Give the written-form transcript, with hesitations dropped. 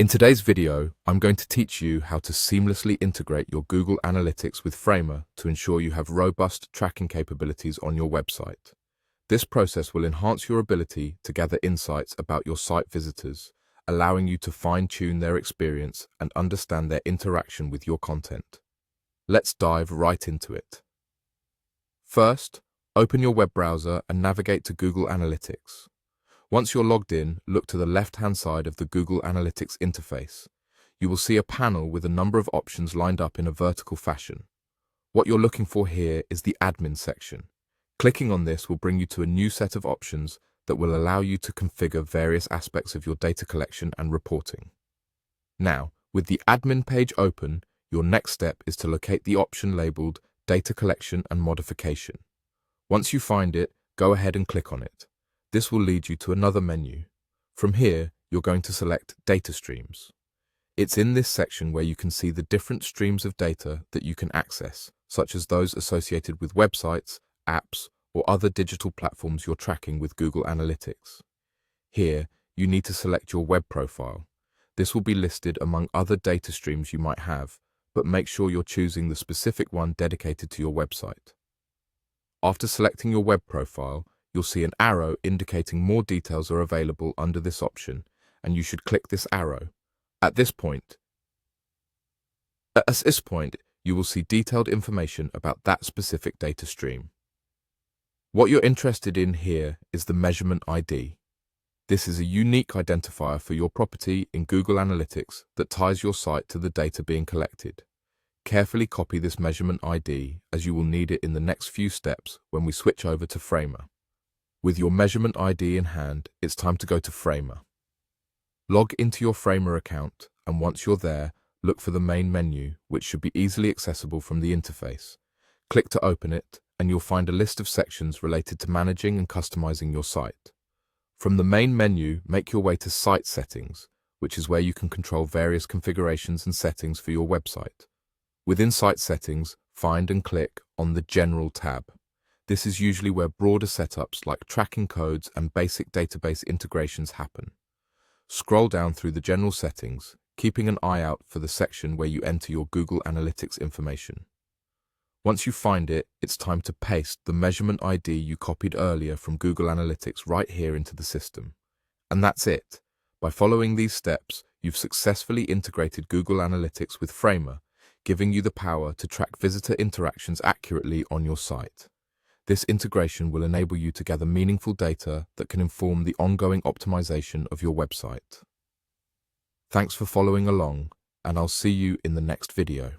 In today's video, I'm going to teach you how to seamlessly integrate your Google Analytics with Framer to ensure you have robust tracking capabilities on your website. This process will enhance your ability to gather insights about your site visitors, allowing you to fine-tune their experience and understand their interaction with your content. Let's dive right into it. First, open your web browser and navigate to Google Analytics. Once you're logged in, look to the left-hand side of the Google Analytics interface. You will see a panel with a number of options lined up in a vertical fashion. What you're looking for here is the admin section. Clicking on this will bring you to a new set of options that will allow you to configure various aspects of your data collection and reporting. Now, with the admin page open, your next step is to locate the option labeled Data Collection and Modification. Once you find it, go ahead and click on it. This will lead you to another menu. From here, you're going to select Data Streams. It's in this section where you can see the different streams of data that you can access, such as those associated with websites, apps, or other digital platforms you're tracking with Google Analytics. Here, you need to select your web profile. This will be listed among other data streams you might have, but make sure you're choosing the specific one dedicated to your website. After selecting your web profile, you'll see an arrow indicating more details are available under this option, and you should click this arrow. At this point, you will see detailed information about that specific data stream. What you're interested in here is the measurement ID. This is a unique identifier for your property in Google Analytics that ties your site to the data being collected. Carefully copy this measurement ID as you will need it in the next few steps when we switch over to Framer. With your measurement ID in hand, it's time to go to Framer. Log into your Framer account, and once you're there, look for the main menu, which should be easily accessible from the interface. Click to open it, and you'll find a list of sections related to managing and customizing your site. From the main menu, make your way to Site Settings, which is where you can control various configurations and settings for your website. Within Site Settings, find and click on the General tab. This is usually where broader setups like tracking codes and basic database integrations happen. Scroll down through the general settings, keeping an eye out for the section where you enter your Google Analytics information. Once you find it, it's time to paste the measurement ID you copied earlier from Google Analytics right here into the system. And that's it. By following these steps, you've successfully integrated Google Analytics with Framer, giving you the power to track visitor interactions accurately on your site. This integration will enable you to gather meaningful data that can inform the ongoing optimization of your website. Thanks for following along, and I'll see you in the next video.